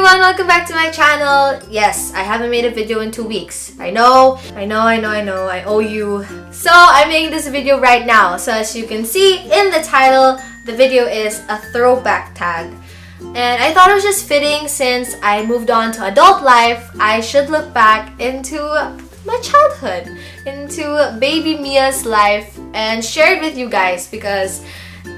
everyone, welcome back to my channel. Yes, I haven't made a video in 2 weeks. I know, I owe you. So I'm making this video right now. So as you can see in the title, the video is a throwback tag. And I thought it was just fitting since I moved on to adult life, I should look back into my childhood, into baby Mia's life and share it with you guys because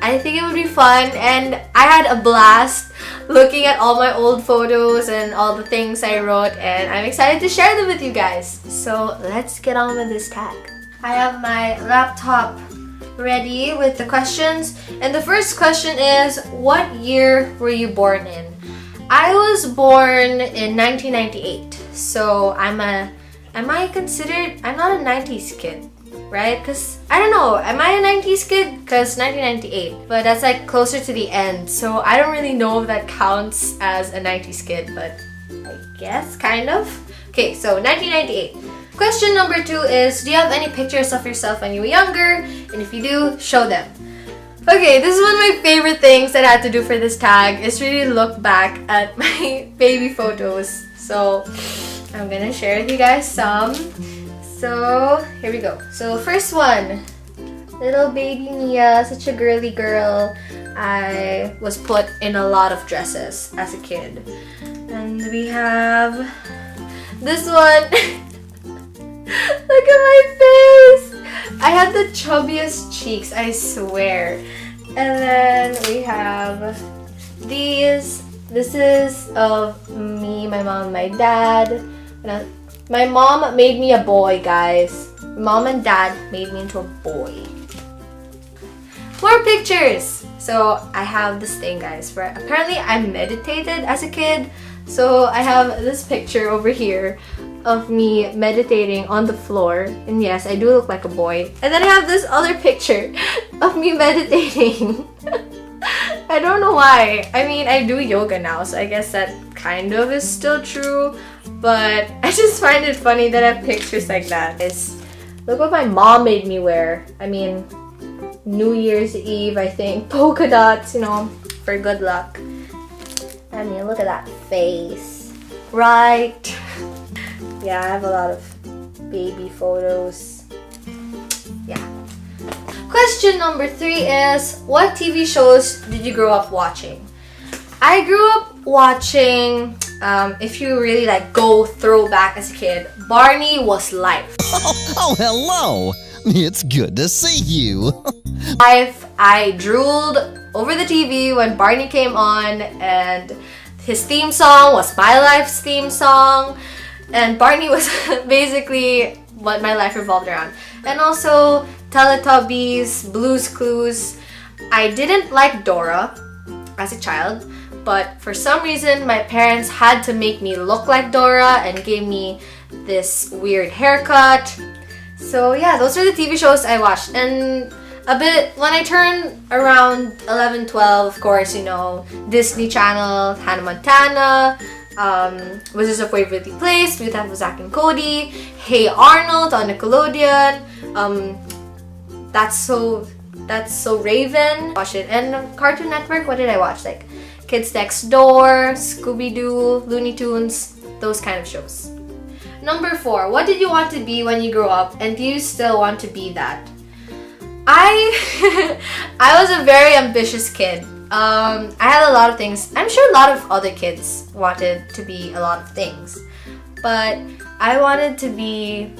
I think it would be fun, and I had a blast looking at all my old photos and all the things I wrote, and I'm excited to share them with you guys. So let's get on with this tag. I have my laptop ready with the questions, and the first question is, what year were you born in? I was born in 1998, so I'm not a 90s kid, right? Because I don't know, am I a 90s kid? Because 1998, but that's like closer to the end, so I don't really know if that counts as a 90s kid, but I guess kind of. Okay, so 1998. Question number 2 is, do you have any pictures of yourself when you were younger? And if you do, show them. Okay, this is one of my favorite things that I had to do for this tag, is really look back at my baby photos. So I'm gonna share with you guys some. So here we go. So first one, little baby Mia, such a girly girl. I was put in a lot of dresses as a kid. And we have this one. Look at my face! I had the chubbiest cheeks, I swear. And then we have these. This is of me, my mom, my dad. My mom made me a boy, guys. Mom and dad made me into a boy. More pictures! So I have this thing, guys, where apparently I meditated as a kid. So I have this picture over here of me meditating on the floor. And yes, I do look like a boy. And then I have this other picture of me meditating. I don't know why. I mean, I do yoga now, so I guess that kind of is still true. But I just find it funny that I have pictures like that. Look what my mom made me wear. I mean, New Year's Eve, I think. Polka dots, you know, for good luck. I mean, look at that face. Right. Yeah, I have a lot of baby photos. Yeah. Question number 3 is, what TV shows did you grow up watching? I grew up watching, if you really like go throwback as a kid, Barney was life. Oh, hello! It's good to see you. I drooled over the TV when Barney came on, and his theme song was my life's theme song, and Barney was basically what my life revolved around. And also Teletubbies, Blue's Clues. I didn't like Dora as a child, but for some reason my parents had to make me look like Dora and gave me this weird haircut. So yeah, those are the TV shows I watched. And a bit when I turned around 11, 12, of course, you know, Disney Channel, Hannah Montana, Wizards of Waverly Place, with Zack and Cody, Hey Arnold on Nickelodeon, That's So Raven, watch it. And Cartoon Network, what did I watch? Like Kids Next Door, Scooby-Doo, Looney Tunes, those kind of shows. Number 4, what did you want to be when you grew up, and do you still want to be that? I was a very ambitious kid. I had a lot of things. I'm sure a lot of other kids wanted to be a lot of things, but I wanted to be,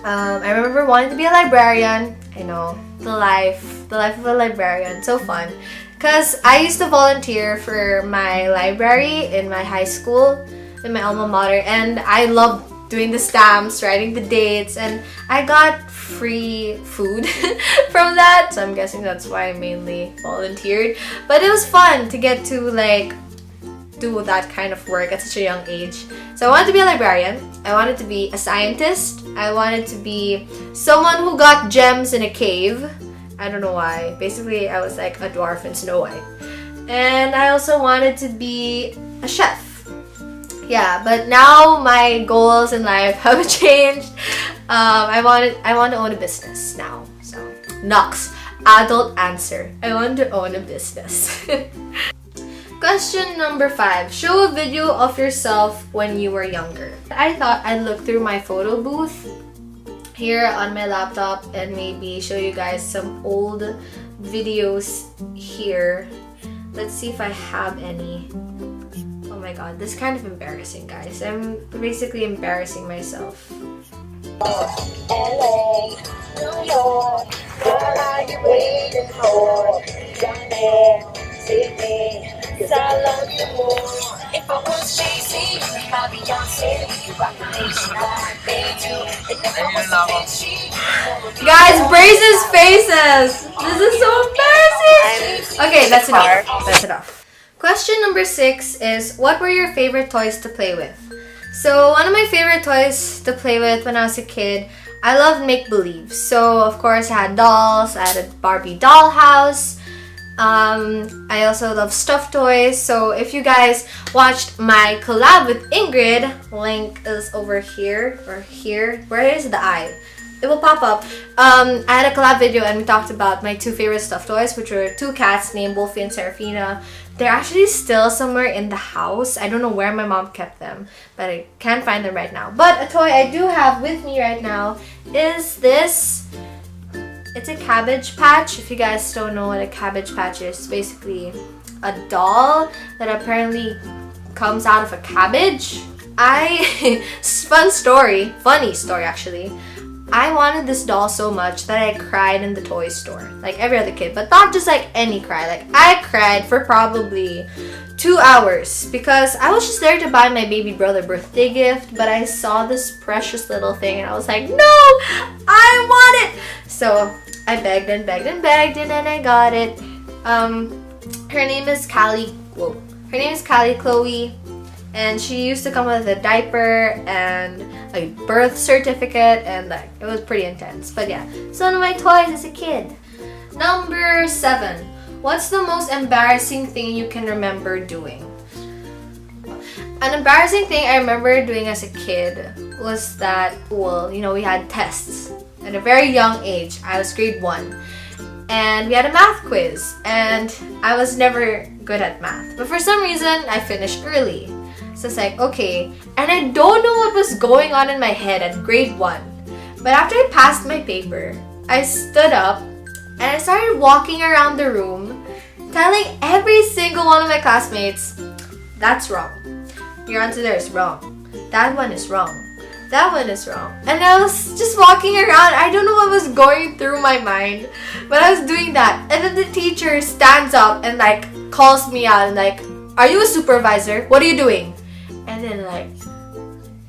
I remember wanting to be a librarian. I know, the life of a librarian, so fun. Because I used to volunteer for my library in my high school, in my alma mater, and I loved doing the stamps, writing the dates, and I got free food from that, so I'm guessing that's why I mainly volunteered. But it was fun to get to like do that kind of work at such a young age. So I wanted to be a librarian, I wanted to be a scientist, I wanted to be someone who got gems in a cave. I don't know why. Basically, I was like a dwarf in Snow White. And I also wanted to be a chef. Yeah, but now my goals in life have changed. I want to own a business now. So, Nox, adult answer. I want to own a business. Question number 5. Show a video of yourself when you were younger. I thought I'd look through my photo booth here on my laptop and maybe show you guys some old videos here. Let's see if I have any. Oh my god, this is kind of embarrassing, guys. I'm basically embarrassing myself. LA, New York, what are you waiting for? London, Sydney, 'cause I love you more. If I was Jay-Z, my Beyonce, you rock the nation, they do. And if I was Avicii, Guys, braces faces! This is so embarrassing! Okay, that's enough. That's enough. Question number 6 is, what were your favorite toys to play with? So, one of my favorite toys to play with when I was a kid, I loved make-believe. So, of course, I had dolls. I had a Barbie dollhouse. I also love stuffed toys. So, if you guys watched my collab with Ingrid, link is over here or here. Where is the eye? It will pop up. I had a collab video and we talked about my 2 favorite stuffed toys, which were 2 cats named Wolfie and Serafina. They're actually still somewhere in the house. I don't know where my mom kept them, but I can't find them right now. But a toy I do have with me right now is this. It's a Cabbage Patch. If you guys don't know what a Cabbage Patch is, basically a doll that apparently comes out of a cabbage. Funny story actually. I wanted this doll so much that I cried in the toy store, like every other kid, but not just like any cry. Like I cried for probably 2 hours because I was just there to buy my baby brother birthday gift, but I saw this precious little thing and I was like, no, I want it. So I begged and begged and begged and then I got it. Her name is Callie. Whoa. Her name is Callie Chloe. And she used to come with a diaper and a birth certificate, and like it was pretty intense. But yeah, it's one of my toys as a kid. Number 7. What's the most embarrassing thing you can remember doing? An embarrassing thing I remember doing as a kid was that, well, you know, we had tests at a very young age. I was grade 1. And we had a math quiz, and I was never good at math. But for some reason, I finished early. So it's like, okay, and I don't know what was going on in my head at grade 1. But after I passed my paper, I stood up and I started walking around the room telling every single one of my classmates, that's wrong. Your answer there is wrong. That one is wrong. That one is wrong. And I was just walking around. I don't know what was going through my mind, but I was doing that. And then the teacher stands up and like calls me out and like, are you a supervisor? What are you doing? And then like,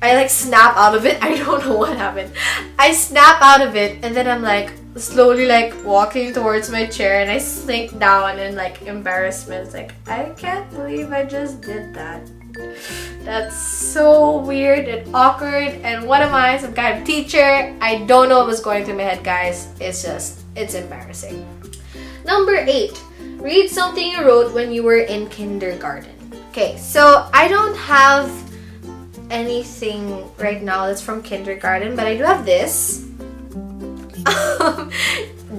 I like snap out of it. I don't know what happened. I snap out of it and then I'm like slowly like walking towards my chair and I slink down in like embarrassment. It's like, I can't believe I just did that. That's so weird and awkward. And what am I? Some kind of teacher? I don't know what was going through my head, guys. It's embarrassing. Number 8. Read something you wrote when you were in kindergarten. Okay, so I don't have anything right now that's from kindergarten, but I do have this.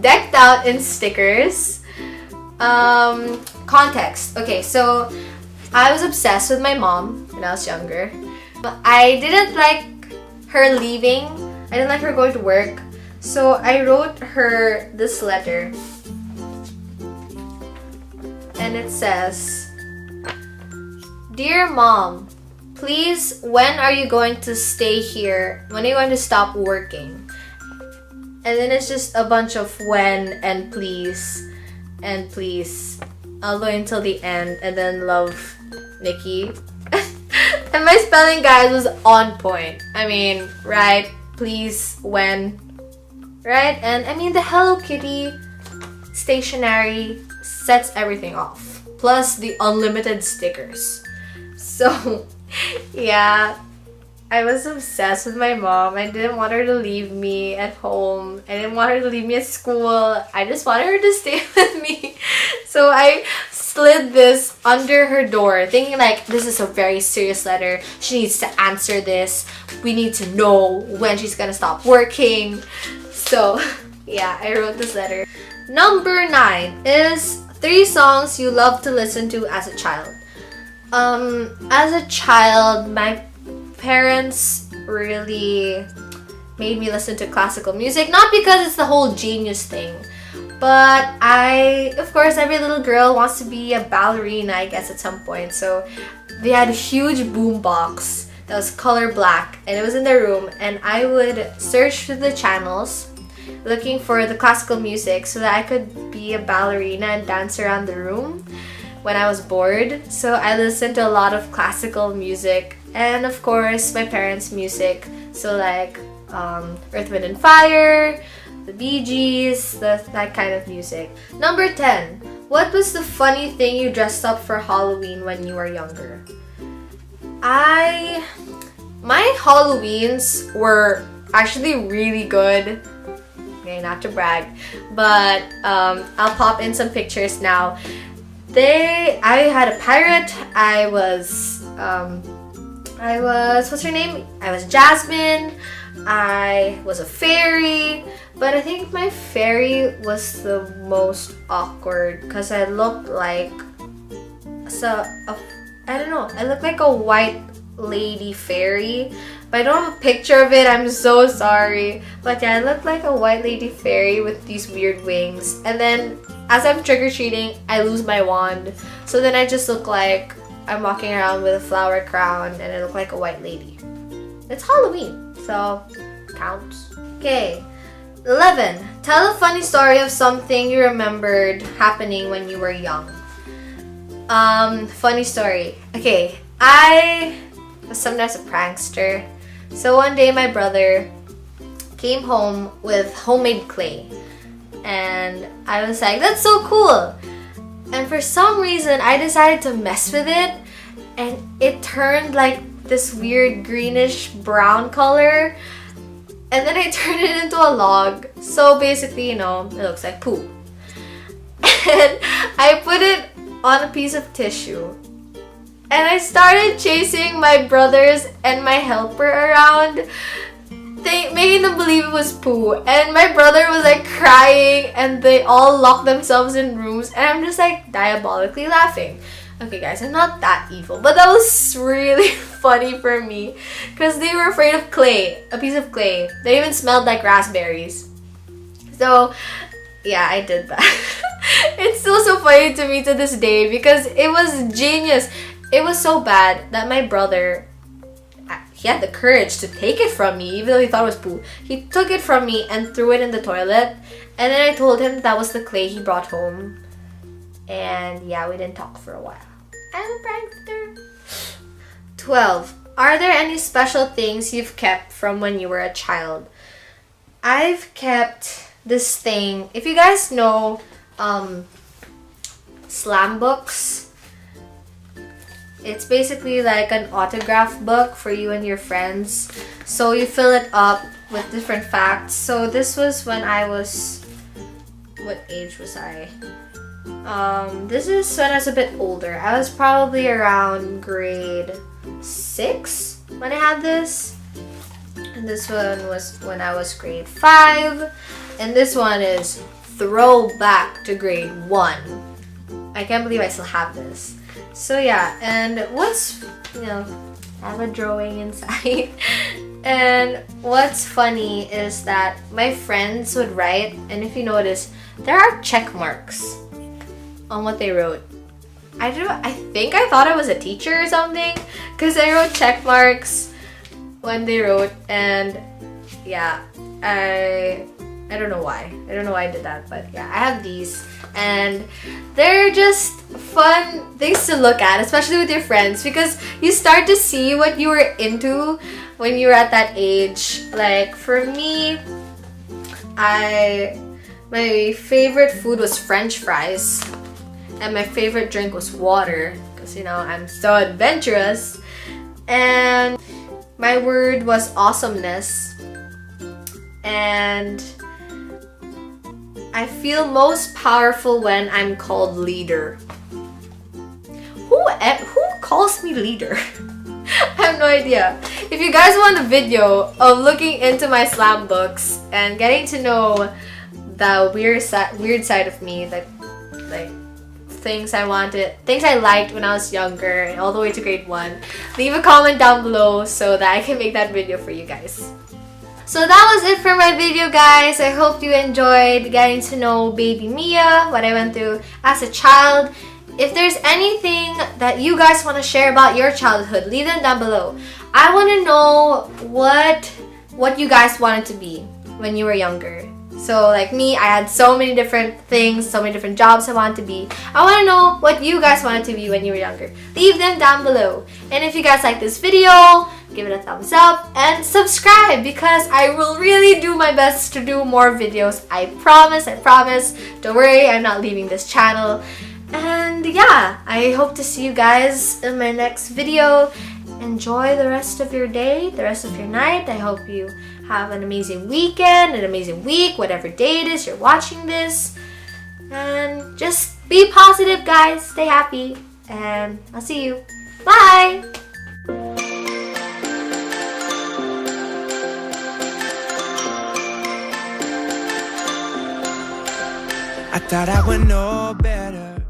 Decked out in stickers. Context. Okay, so I was obsessed with my mom when I was younger. I didn't like her leaving. I didn't like her going to work. So I wrote her this letter. And it says, Dear Mom, please, when are you going to stay here? When are you going to stop working? And then it's just a bunch of when and please. All the way until the end. And then love, Nikki. And my spelling, guys, was on point. I mean, right? Please, when. Right? And I mean, the Hello Kitty stationery sets everything off. Plus the unlimited stickers. So, yeah, I was obsessed with my mom. I didn't want her to leave me at home. I didn't want her to leave me at school. I just wanted her to stay with me. So I slid this under her door, thinking like, this is a very serious letter. She needs to answer this. We need to know when she's gonna stop working. So, yeah, I wrote this letter. Number 9 is 3 songs you love to listen to as a child. As a child, my parents really made me listen to classical music. Not because it's the whole genius thing, but of course, every little girl wants to be a ballerina, I guess, at some point. So they had a huge boom box that was color black, and it was in their room, and I would search through the channels looking for the classical music so that I could be a ballerina and dance around the room when I was bored. So I listened to a lot of classical music, and of course my parents' music, so like Earth, Wind and Fire, the Bee Gees, that kind of music. Number 10. What was the funny thing you dressed up for Halloween when you were younger? My Halloweens were actually really good. Okay, not to brag, but I'll pop in some pictures now. I had a pirate. I was what's her name? I was Jasmine. I was a fairy, but I think my fairy was the most awkward because I looked like I don't know. I looked like a white lady fairy, but I don't have a picture of it. I'm so sorry. But yeah, I looked like a white lady fairy with these weird wings. And then as I'm trick-or-treating, I lose my wand. So then I just look like I'm walking around with a flower crown and I look like a white lady. It's Halloween, so counts. Okay. 11. Tell a funny story of something you remembered happening when you were young. Funny story. Okay, I was sometimes a prankster. So one day my brother came home with homemade clay. And I was like, that's so cool! And for some reason, I decided to mess with it. And it turned like this weird greenish brown color. And then I turned it into a log. So basically, it looks like poo. And I put it on a piece of tissue. And I started chasing my brothers and my helper around, making them believe it was poo. And my brother was like crying and they all locked themselves in rooms. And I'm just like diabolically laughing. Okay guys, I'm not that evil, but that was really funny for me because they were afraid of clay, a piece of clay. They even smelled like raspberries. So yeah, I did that. It's still so funny to me to this day because it was genius. It was so bad that my brother, he had the courage to take it from me even though he thought it was poo. He took it from me and threw it in the toilet. And then I told him that was the clay he brought home. And yeah, we didn't talk for a while. I'm a prankster. 12. Are there any special things you've kept from when you were a child? I've kept this thing. If you guys know slam books, it's basically like an autograph book for you and your friends. So you fill it up with different facts. So this was when I was, what age was I? This is when I was a bit older. I was probably around grade 6 when I had this. And this one was when I was grade 5. And this one is throwback to grade 1. I can't believe I still have this. So yeah, and what's, I have a drawing inside. And what's funny is that my friends would write, and if you notice, there are check marks on what they wrote. I think I thought I was a teacher or something because I wrote check marks when they wrote, and yeah, I don't know why. I don't know why I did that, but yeah, I have these and they're just fun things to look at, especially with your friends, because you start to see what you were into when you were at that age. Like for me, my favorite food was French fries. And my favorite drink was water, because I'm so adventurous. And my word was awesomeness. And I feel most powerful when I'm called leader. Who calls me leader? I have no idea. If you guys want a video of looking into my slam books and getting to know the weird side of me, like things I liked when I was younger, all the way to grade 1, leave a comment down below so that I can make that video for you guys. So that was it for my video, guys. I hope you enjoyed getting to know baby Mia, what I went through as a child. If there's anything that you guys want to share about your childhood, leave them down below. I want to know what you guys wanted to be when you were younger. So like me, I had so many different things, so many different jobs I wanted to be. I want to know what you guys wanted to be when you were younger. Leave them down below. And if you guys like this video, give it a thumbs up and subscribe, because I will really do my best to do more videos. I promise. Don't worry, I'm not leaving this channel. And yeah, I hope to see you guys in my next video. Enjoy the rest of your day, the rest of your night. I hope you have an amazing weekend, an amazing week, whatever day it is you're watching this. And just be positive, guys. Stay happy. And I'll see you. Bye! I thought I would know better.